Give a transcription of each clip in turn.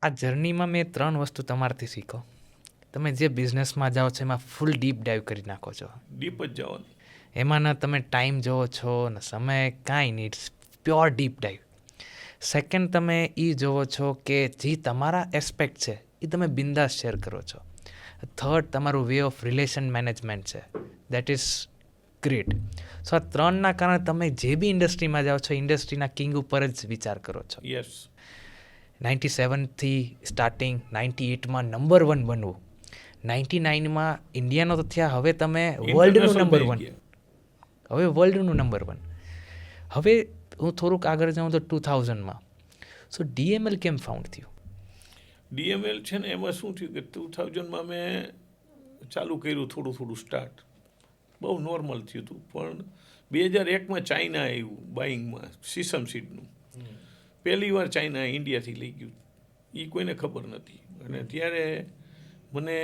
આ જર્નીમાં મેં 3 વસ્તુ તમારાથી શીખો. તમે જે બિઝનેસમાં જાઓ છો એમાં ફૂલ ડીપ ડાઈવ કરી નાખો છો. ડીપ જ જવાનું. એમાં ના તમે ટાઈમ જોવો છો ને સમય કાંઈ નહીં, it's pure deep dive. Second, તમે એ જોવો છો કે જે તમારા એસ્પેક્ટ છે એ તમે બિંદાસ શેર કરો છો. થર્ડ, તમારું વે ઓફ રિલેશન મેનેજમેન્ટ છે, દેટ ઇઝ ગ્રેટ. સો આ 3ના કારણે તમે જે બી ઇન્ડસ્ટ્રીમાં જાઓ છો ઇન્ડસ્ટ્રીના કિંગ ઉપર જ વિચાર કરો છો. યસ. 97થી સ્ટાર્ટિંગ, 98માં નંબર 1 બનવું, 99માં ઇન્ડિયાનો તો થયા, હવે તમે વર્લ્ડનું નંબર 1, હવે વર્લ્ડનું નંબર 1. હવે હું થોડુંક આગળ જાઉં તો 2000માં. સો DML કેમ ફાઉન્ડ થયું? DML છે ને, એમાં શું થયું કે 2000માં મેં ચાલુ કર્યું થોડું સ્ટાર્ટ, બહુ નોર્મલ થયું હતું. પણ 2001માં ચાઇના આવ્યું બાઇંગમાં સીસમ સીડનું. પહેલી વાર ચાઇના ઇન્ડિયાથી લઈ ગયું, એ કોઈને ખબર નથી. અને ત્યારે મને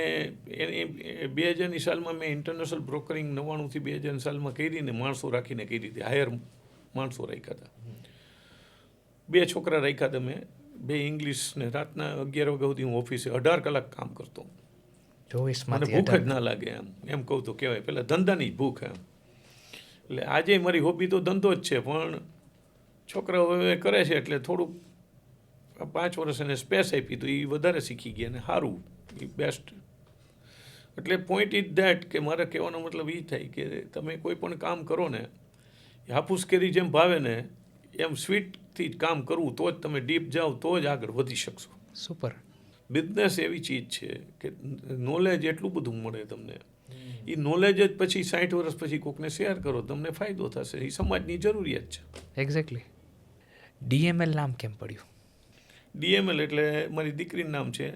2000ની સાલમાં મેં ઇન્ટરનેશનલ બ્રોકરિંગ 99થી 2000ની સાલમાં કરીને માણસો રાખીને કરી હતી, હાયર માણસો રાખ્યા હતા. 2 છોકરા રાખ્યા હતા મેં, 2 ઇંગ્લિશ ને. રાતના 11 વાગ્યા સુધી હું ઓફિસે 18 કલાક કામ કરતો. મને ભૂખ જ ના લાગે, એમ કહું તો કહેવાય. પહેલાં ધંધાની જ ભૂખ એમ. એટલે આજે મારી હોબી તો ધંધો જ છે, પણ છોકરાઓ હવે કરે છે એટલે થોડુંક 5 વર્ષ એને સ્પેસ આપી તો એ વધારે શીખી ગયા ને સારું, એ બેસ્ટ. એટલે પોઈન્ટ ઇઝ ધેટ કે મારે કહેવાનો મતલબ એ થાય કે તમે કોઈ પણ કામ કરો ને, હાફૂસ કેરી જેમ ભાવે ને એમ સ્વીટથી જ કામ કરવું, તો જ તમે ડીપ જાઓ, તો જ આગળ વધી શકશો. સુપર. બિઝનેસ એવી ચીજ છે કે નોલેજ એટલું બધું મળે તમને, એ નોલેજ જ પછી 60 વર્ષ પછી કોકને શેર કરો, તમને ફાયદો થશે, એ સમાજની જરૂરિયાત છે. એક્ઝેક્ટલી. DML નામ કેમ પડ્યું? DML એટલે મારી દીકરીનું નામ છે.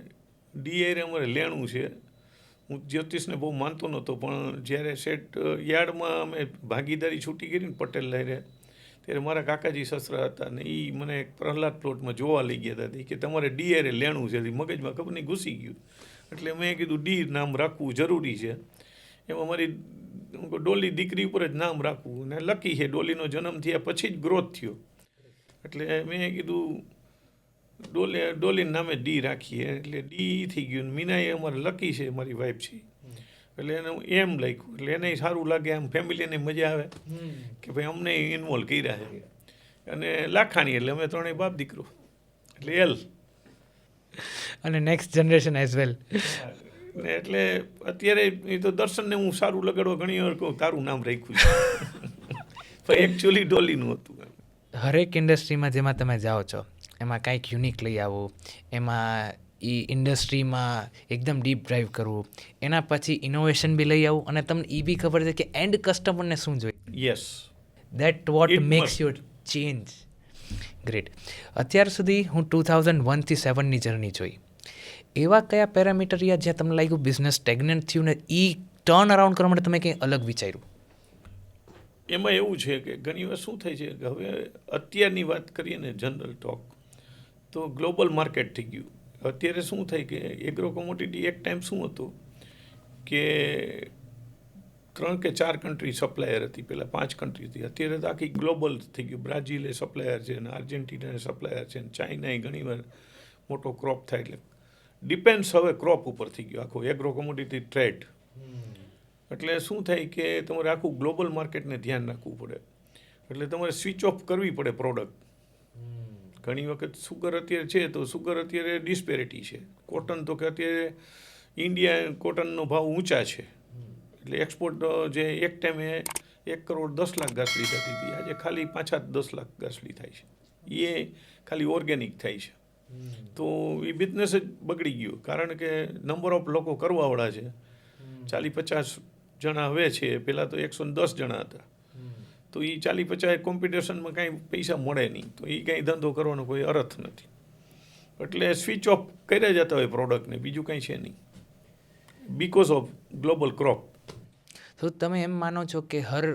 ડીએરે અમારે લેણું છે. હું જ્યોતિષને બહુ માનતો નહોતો, પણ જ્યારે સેટ યાર્ડમાં અમે ભાગીદારી છૂટી કરી ને પટેલ લાયરે, ત્યારે મારા કાકાજી સસરા હતા ને એ મને પ્રહલાદ પ્લોટમાં જોવા લઈ ગયા હતા કે તમારે ડીએરે લેણું છે. મગજમાં ખબર નહીં ઘૂસી ગયું, એટલે મેં કીધું ડી નામ રાખવું જરૂરી છે. એમાં મારી ડોલી દીકરી ઉપર જ નામ રાખવું, ને લકી છે ડોલીનો જન્મ થયા પછી જ ગ્રોથ થયો. એટલે મેં કીધું ડોલીના નામે ડી રાખીએ, એટલે ડી થઈ ગયું. મીનાએ અમારે લકી છે, મારી વાઈફ છે, એટલે એને હું એમ લખ્યું. એટલે એને સારું લાગે, આમ ફેમિલીને મજા આવે કે ભાઈ અમને ઇન્વોલ્વ કર્યા છે. અને લાખાણી એટલે અમે ત્રણેય બાપ દીકરો, એટલે એલ. અને નેક્સ્ટ જનરેશન એઝ વેલ. ને એટલે અત્યારે એ તો દર્શનને હું સારું લગાડવા ઘણી વાર કહું તારું નામ રાખ્યું છે, પણ એકચ્યુઅલી ડોલીનું હતું. હરેક ઇન્ડસ્ટ્રીમાં જેમાં તમે જાઓ છો એમાં કાંઈક યુનિક લઈ આવો, એમાં એ ઇન્ડસ્ટ્રીમાં એકદમ ડીપ ડ્રાઈવ કરવું, એના પછી ઇનોવેશન બી લઈ આવું, અને તમને એ બી ખબર છે કે એન્ડ કસ્ટમરને શું જોઈએ. Yes, that what makes you change. Great. અત્યાર સુધી હું 2001થી 7ની જર્ની જોઈ. એવા કયા પેરામીટર યા જ્યાં તમને લાગ્યું બિઝનેસ સ્ટેગ્નન્ટ થયું ને એ ટર્ન અરાઉન્ડ કરવા માટે તમે કંઈ અલગ વિચાર્યું? એમાં એવું છે કે ઘણી વાર શું થાય છે કે હવે અત્યારની વાત કરીએ ને જનરલ ટોક, તો ગ્લોબલ માર્કેટ થઈ ગયું. અત્યારે શું થાય કે એગ્રો કોમોડિટી એક ટાઈમ શું હતું કે 3 કે 4 કન્ટ્રી સપ્લાયર હતી, પહેલાં 5 કન્ટ્રી હતી. અત્યારે તો આખી ગ્લોબલ થઈ ગયું. બ્રાઝિલ એ સપ્લાયર છે, ને આર્જેન્ટિના એ સપ્લાયર છે, ને ચાઇના એ ઘણી વાર મોટો ક્રોપ થાય. એટલે ડિપેન્ડ્સ હવે ક્રોપ ઉપર થઈ ગયો આખો એગ્રો કોમોડિટી ટ્રેડ. એટલે શું થાય કે તમારે આખું ગ્લોબલ માર્કેટને ધ્યાન રાખવું પડે, એટલે તમારે સ્વિચ ઓફ કરવી પડે પ્રોડક્ટ. ઘણી વખત સુગર અત્યારે છે તો સુગર અત્યારે ડિસ્પેરિટી છે. કોટન તો કે અત્યારે ઇન્ડિયા કોટનનો ભાવ ઊંચા છે, એટલે એક્સપોર્ટ જે એક ટાઈમે 1 કરોડ 10 લાખ ગાંસડી થતી હતી, આજે ખાલી 5-10 લાખ ગાંસડી થાય છે. એ ખાલી ઓર્ગેનિક થાય છે. તો એ બિઝનેસ જ બગડી ગયો, કારણ કે નંબર ઓફ લોકો કરવાવાળા છે. 40-50 જણા હવે છે, પહેલાં તો 110 જણા હતા. તો એ 40-50 કોમ્પિટિશનમાં કાંઈ પૈસા મળે નહીં, તો એ કાંઈ ધંધો કરવાનો કોઈ અર્થ નથી. એટલે સ્વિચ ઓફ કર્યા જતા હોય પ્રોડક્ટને, બીજું કાંઈ છે નહીં, બીકોઝ ઓફ ગ્લોબલ ક્રોપ. તો તમે એમ માનો છો કે હર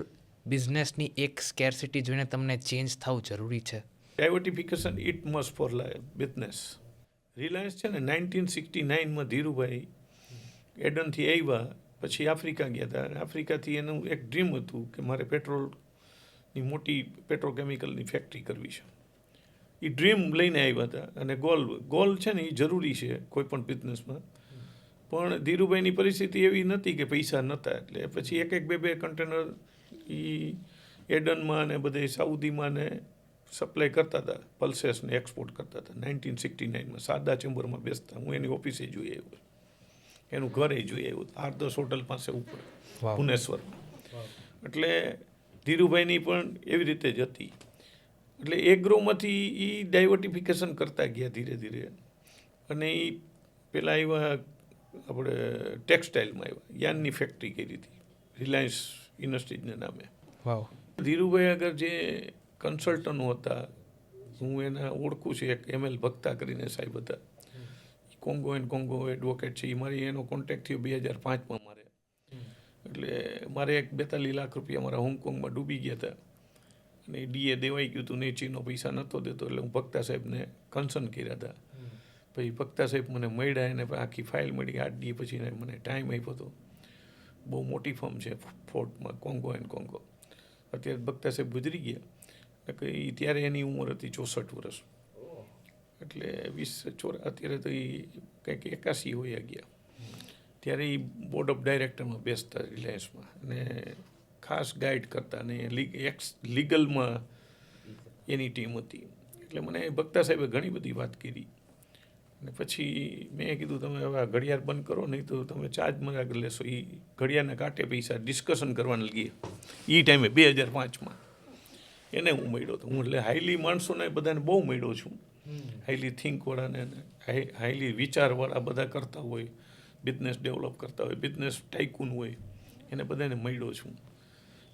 બિઝનેસની એક સ્કેરસિટી જોઈને તમને ચેન્જ થવું જરૂરી છે? Diversification it must for business. Reliance છે ને 1969માં ધીરુભાઈ એડનથી આવ્યા, પછી આફ્રિકા ગયા હતા. અને આફ્રિકાથી એનું એક ડ્રીમ હતું કે મારે પેટ્રોલની મોટી પેટ્રોકેમિકલની ફેક્ટરી કરવી છે. એ ડ્રીમ લઈને આવ્યા હતા. અને ગોલ છે ને એ જરૂરી છે કોઈ પણ બિઝનેસમાં. પણ ધીરુભાઈની પરિસ્થિતિ એવી નહોતી કે પૈસા નહોતા, એટલે પછી એક બે કન્ટેનર એ એડનમાં ને બધે સાઉદીમાં ને સપ્લાય કરતા હતા, પલ્સેસને એક્સપોર્ટ કરતા હતા. 1969માં શારદા ચેમ્બરમાં બેસતા, હું એની ઓફિસે જોઈ આવ્યો, એનું ઘરે જોઈ આવ્યું, 8-10 હોટલ પાસે ઉપર ભુવનેશ્વરમાં. એટલે ધીરુભાઈની પણ એવી રીતે જ હતી. એટલે એગ્રોમાંથી એ ડાયવર્ટિફિકેશન કરતા ગયા ધીરે ધીરે. અને એ પહેલાં આવ્યા આપણે ટેક્સટાઇલમાં આવ્યા, યાનની ફેક્ટરી કરી હતી રિલાયન્સ ઇન્ડસ્ટ્રીઝના નામે. ધીરુભાઈ આગળ જે કન્સલ્ટન્ટો હતા, હું એના ઓળખું છું, એક ML ભક્તા કરીને સાહેબ હતા, કોંગો એડવોકેટ છે. એ મારી એનો કોન્ટેક્ટ થયો 2005માં મારે. એટલે મારે એક 42 લાખ રૂપિયા મારા હોંગકોંગમાં ડૂબી ગયા હતા, અને DA દેવાઈ ગયું હતું, નેચીનો પૈસા નહોતો દેતો. એટલે હું ભક્તા સાહેબને કન્સર્ન કર્યા હતા. પછી ભક્તા સાહેબ મને મળ્યા, એને આખી ફાઇલ મળી 8 દી પછી મને ટાઈમ આપ્યો હતો. બહુ મોટી ફર્મ છે ફોર્ટમાં, કોંગો. અત્યારે ભક્તા સાહેબ ગુજરી ગયા. કે ત્યારે એની ઉંમર હતી 64 વર્ષ. એટલે 20 અત્યારે તો એ કંઈક 81 હોય ગયા. ત્યારે એ બોર્ડ ઓફ ડાયરેક્ટરમાં બેસતા રિલાયન્સમાં, અને ખાસ ગાઈડ કરતા, અને લીગલમાં એની ટીમ હતી. એટલે મને ભક્તા સાહેબે ઘણી બધી વાત કરી. અને પછી મેં કીધું તમે હવે આ ઘડિયાળ બંધ કરો, નહીં તો તમે ચાર્જ મને આગળ લેશો. એ ઘડિયાળના કાંઠે પૈસા ડિસ્કશન કરવાના ગયા એ ટાઈમે 2005માં. એને હું મળ્યો હતો. હું એટલે હાઈલી માણસોને બધાને બહુ મળ્યો છું. હાઈલી થિંકવાળાને, હાઈલી વિચારવાળા બધા કરતા હોય, બિઝનેસ ડેવલપ કરતા હોય, બિઝનેસ ટાઇકૂન હોય, એને બધાને મળ્યો છું.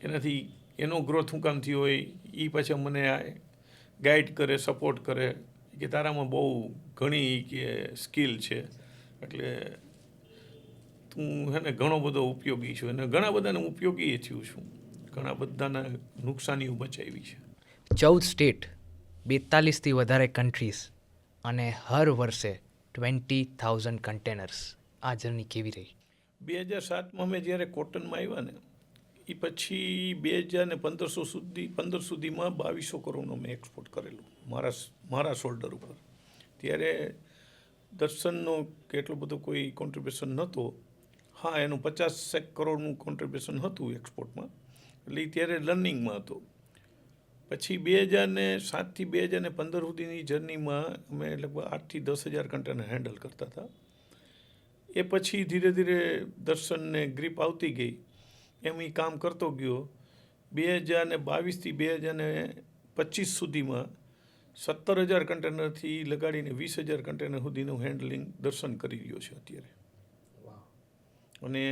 એનાથી એનો ગ્રોથ શું કામ થયો હોય એ પાછા મને ગાઈડ કરે, સપોર્ટ કરે કે તારામાં બહુ ઘણી કે સ્કિલ છે, એટલે તું હે ને ઘણો બધો ઉપયોગી છું. અને ઘણા બધાને ઉપયોગી થયું છું, ઘણા બધાના નુકસાનીઓ બચાવી છે. 14 સ્ટેટ, 42થી વધારે કન્ટ્રીઝ, અને હર વર્ષે 20,000 કન્ટેનર્સ. આ જર્ની કેવી રહી? 2007માં મેં જ્યારે કોટનમાં આવ્યા ને એ પછી 2015 સુધીમાં 2200 કરોડનો મેં એક્સપોર્ટ કરેલું મારા શોલ્ડર ઉપર. ત્યારે દર્શનનો કેટલો બધો કોઈ કોન્ટ્રીબ્યુશન નહોતો. હા, એનું 50 કરોડનું કોન્ટ્રીબ્યુશન હતું એક્સપોર્ટમાં. એટલે ત્યારે લર્નિંગમાં હતો. પછી 2007થી 2015 સુધીની જર્નીમાં અમે લગભગ 8,000 થી 10,000 કન્ટેનર હેન્ડલ કરતા હતા. એ પછી ધીરે ધીરે દર્શનને ગ્રીપ આવતી ગઈ, એમ એ કામ કરતો ગયો. 2022થી 2025 સુધીમાં 17,000 કન્ટેનરથી લગાડીને 20,000 કન્ટેનર સુધીનું હેન્ડલિંગ દર્શન કરી રહ્યો છે અત્યારે. અને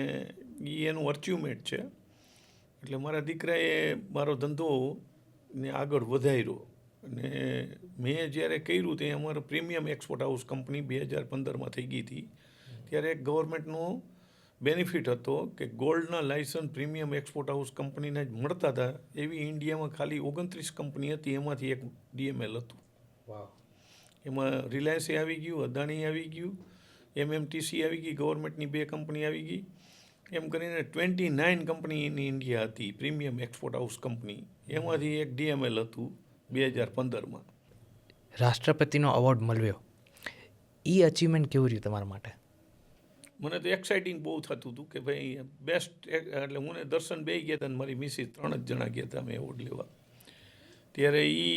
એ એનું અચીવમેન્ટ છે. એટલે મારા દીકરાએ મારો ધંધો ને આગળ વધાર્યો. અને મેં જ્યારે કર્યું તે અમારું પ્રીમિયમ એક્સપોર્ટ હાઉસ કંપની 2015માં થઈ ગઈ હતી. ત્યારે એક ગવર્મેન્ટનો બેનિફિટ હતો કે ગોલ્ડના લાયસન્સ પ્રીમિયમ એક્સપોર્ટ હાઉસ કંપનીને જ મળતા હતા. એવી ઇન્ડિયામાં ખાલી 29 કંપની હતી, એમાંથી એક DML હતું. એમાં રિલાયન્સે આવી ગયું, અદાણી આવી ગયું, MMTC આવી ગઈ, ગવર્મેન્ટની 2 કંપની આવી ગઈ. એમ કરીને 29 કંપની ઇન ઇન્ડિયા હતી પ્રીમિયમ એક્સપોર્ટ હાઉસ કંપની. એમાંથી એક DML હતું 2015માં. રાષ્ટ્રપતિનો એવોર્ડ મળ્યો, એ અચીવમેન્ટ કેવું રહ્યું તમારા માટે? મને તો એક્સાઇટિંગ બહુ થતું હતું કે ભાઈ બેસ્ટ. એટલે હું ને દર્શન બે ગયા હતા, અને મારી મિસિસ 3 જ જણા ગયા હતા અમે એવોર્ડ લેવા. ત્યારે એ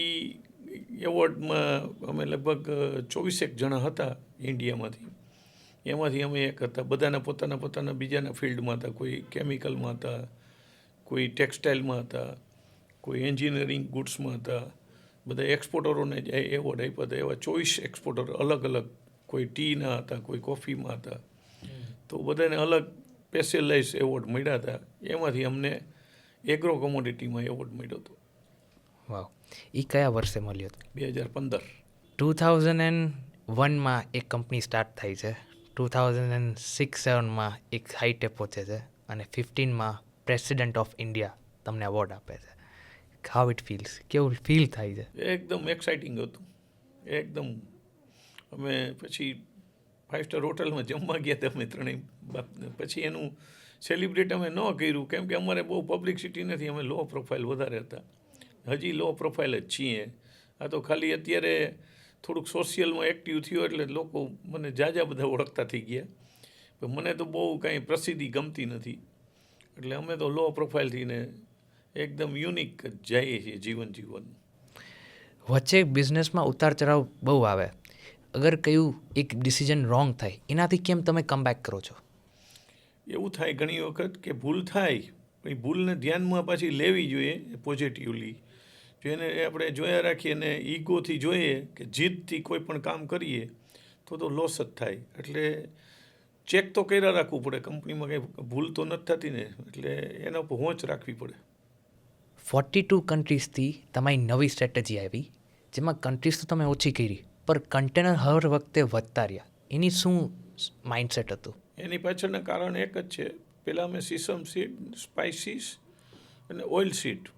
એવોર્ડમાં અમે લગભગ 24 જણા હતા ઇન્ડિયામાંથી. એમાંથી અમે એક હતા. બધાના પોતાના બીજાના ફિલ્ડમાં હતા. કોઈ કેમિકલમાં હતા, કોઈ ટેક્સટાઇલમાં હતા, કોઈ એન્જિનિયરિંગ ગુડ્સમાં હતા. બધા એક્સપોર્ટરોને જ એવોર્ડ આપ્યા હતા. એવા 24 એક્સપોર્ટર અલગ અલગ, કોઈ ટીના હતા, કોઈ કોફીમાં હતા. તો બધાને અલગ સ્પેશિયલાઇઝ એવોર્ડ મળ્યા હતા. એમાંથી અમને એગ્રો કોમોડિટીમાં એવોર્ડ મળ્યો હતો. વાવ! એ કયા વર્ષે મળ્યો હતો? 2015. 2001માં એક કંપની સ્ટાર્ટ થઈ છે, 2006-07માં એક હાઈટે પહોંચે છે, અને 15માં પ્રેસિડેન્ટ ઓફ ઇન્ડિયા તમને એવોર્ડ આપે છે. How it feels? કેવું ફીલ થાય છે? એકદમ એક્સાઇટિંગ હતું, એકદમ. અમે પછી 5 સ્ટાર હોટલમાં જમવા ગયા હતા અમે ત્રણેય. પછી એનું સેલિબ્રેટ અમે ન કર્યું, કેમ કે અમારે બહુ પબ્લિસિટી નથી. અમે લો પ્રોફાઇલ વધારે હતા, હજી લો પ્રોફાઇલ જ છીએ. આ તો ખાલી અત્યારે થોડુંક સોશિયલમાં એક્ટિવ થયો એટલે લોકો મને જાજા બધા ઓળખતા થઈ ગયા. પણ મને તો બહુ કાંઈ પ્રસિદ્ધિ ગમતી નથી, એટલે અમે તો લો પ્રોફાઇલથી ને એકદમ યુનિક જઈએ છીએ જીવન જીવન. વચ્ચે બિઝનેસમાં ઉતાર ચઢાવ બહુ આવે, અગર કયું એક ડિસિઝન રોંગ થાય એનાથી કેમ તમે કમબેક કરો છો? એવું થાય ઘણી વખત કે ભૂલ થાય, પણ એ ભૂલને ધ્યાનમાં પાછી લેવી જોઈએ પોઝિટિવલી. જો એને આપણે જોયા રાખીએ ને ઈગોથી જોઈએ કે જીદથી કોઈ પણ કામ કરીએ તો લોસ જ થાય. એટલે ચેક તો કર્યા રાખવું પડે, કંપનીમાં કંઈ ભૂલ તો નથી થતી ને, એટલે એના ઉપર હોંચ રાખવી પડે. 42 કન્ટ્રીઝથી તમારી નવી સ્ટ્રેટેજી આવી, જેમાં કન્ટ્રીઝ તો તમે ઓછી કરી પર કન્ટેનર હર વખતે વધતા રહ્યા, એની શું માઇન્ડસેટ હતું? એની પાછળના કારણ એક જ છે. પહેલાં અમે સીસમ સીડ, સ્પાઇસીસ અને ઓઇલ સીડ,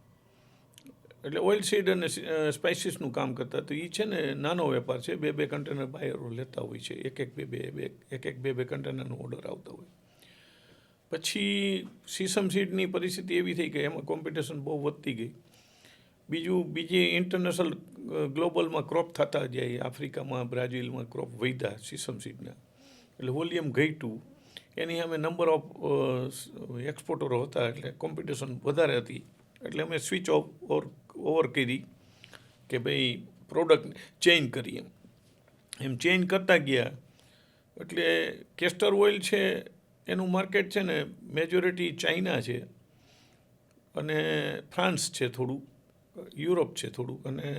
એટલે ઓઇલ સીડ અને સ્પાઇસીસનું કામ કરતા. તો એ છે ને નાનો વેપાર છે, 2 કન્ટેનર બાયરો લેતા હોય છે, એક બે કન્ટેનરનો ઓર્ડર આવતા હોય. પછી સીસમ સીડની પરિસ્થિતિ એવી થઈ કે એમાં કોમ્પિટિશન બહુ વધતી ગઈ. બીજી ઇન્ટરનેશનલ ગ્લોબલમાં ક્રોપ થતા જાય, આફ્રિકામાં બ્રાઝિલમાં ક્રોપ વધ્યા સીસમ સીડના, એટલે વોલ્યુમ ઘટ્યું. એની અમે નંબર ઓફ એક્સપોર્ટરો હતા, એટલે કોમ્પિટિશન વધારે હતી. એટલે અમે સ્વિચ ઓવર કરી કે ભાઈ પ્રોડક્ટ ચેન્જ કરીએ. એમ ચેન્જ કરતા ગયા એટલે કેસ્ટર ઓઇલ છે એનું માર્કેટ છે ને મેજોરિટી ચાઇના છે અને ફ્રાન્સ છે, થોડું યુરોપ છે, થોડું અને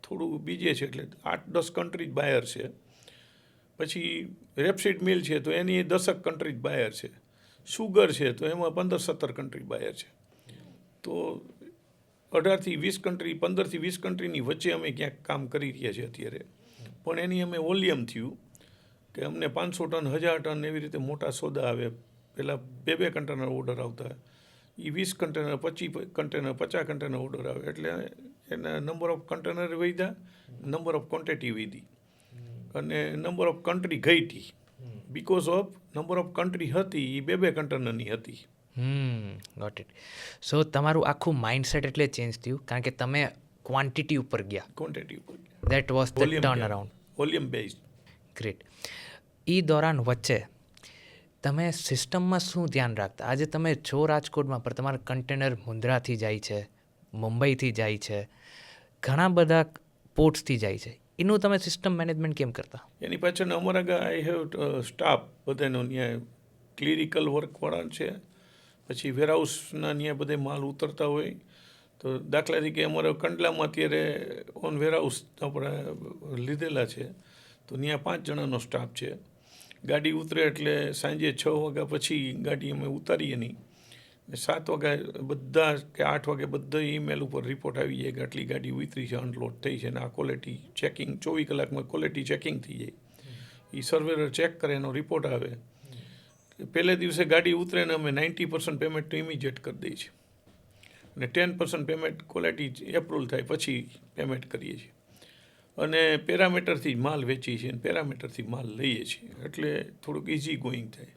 થોડું બીજે છે, એટલે 8-10 કન્ટ્રી બાયર છે. પછી રેપસીડ મિલ છે તો એની 10 કન્ટ્રી બાયર છે. સુગર છે તો એમાં 15-17 કન્ટ્રી બાયર છે. તો 18-20 કન્ટ્રી, 15-20 કન્ટ્રીની વચ્ચે અમે ક્યાંક કામ કરી રહ્યા છીએ અત્યારે. પણ એની અમે વોલ્યુમ થયું કે અમને 500 ટન, 1000 ટન એવી રીતે મોટા સોદા આવે. પહેલાં 2 કન્ટેનર ઓર્ડર આવતા, એ 20 કન્ટેનર, 25 કન્ટેનર, 50 કન્ટેનર ઓર્ડર આવે. એટલે એના નંબર ઓફ કન્ટેનર વધ્યા, નંબર ઓફ ક્વોન્ટિટી વધી અને નંબર ઓફ કન્ટ્રી ઘટી. Because of number of country હતી એ 2 કન્ટેનરની હતી. Got it. સો તમારું આખું માઇન્ડસેટ એટલે ચેન્જ થયું કારણ કે તમે ક્વોન્ટિટી ઉપર ગયા. ક્વોન્ટિટી ઉપર that was the turn around. Volume based. Great. એ દોરાન વચ્ચે તમે સિસ્ટમમાં શું ધ્યાન રાખતા? આજે તમે છો રાજકોટમાં, પણ તમારા કન્ટેનર મુન્દ્રાથી જાય છે, મુંબઈથી જાય છે, ઘણા બધા પોર્ટ્સથી જાય છે, એનું તમે સિસ્ટમ મેનેજમેન્ટ કેમ કરતા? એની પાછળ અમારા આઈ હેવ સ્ટાફ બધાનો ત્યાં ક્લિરિકલ વર્કવાળા છે, પછી વેરહાઉસના ત્યાં બધે માલ ઉતરતા હોય. તો દાખલા તરીકે અમારા કંડલામાં અત્યારે ઓન વેરહાઉસ આપણે લીધેલા છે, તો ત્યાં 5 જણાનો સ્ટાફ છે. ગાડી ઉતરે એટલે સાંજે 6 વાગ્યા પછી ગાડી અમે ઉતારીએ નહીં, 7 વાગ્યા બધા કે 8 વાગે બધા ઈમેલ ઉપર રિપોર્ટ આવી જાય કે આટલી ગાડી ઉતરી છે, અનલોડ થઈ છે, ને આ ક્વોલિટી ચેકિંગ 24 કલાકમાં ક્વોલિટી ચેકિંગ થઈ જાય. એ સર્વેર ચેક કરે, એનો રિપોર્ટ આવે. પહેલે દિવસે ગાડી ઉતરે ને અમે 90% પેમેન્ટ તો ઇમિડિયેટ કરી દઈએ છીએ અને 10% પેમેન્ટ ક્વોલિટી એપ્રુવલ થાય પછી પેમેન્ટ કરીએ છીએ. અને પેરામીટરથી માલ વેચીએ છીએ અને પેરામીટરથી માલ લઈએ છીએ, એટલે થોડુંક ઇઝી ગોઈંગ થાય.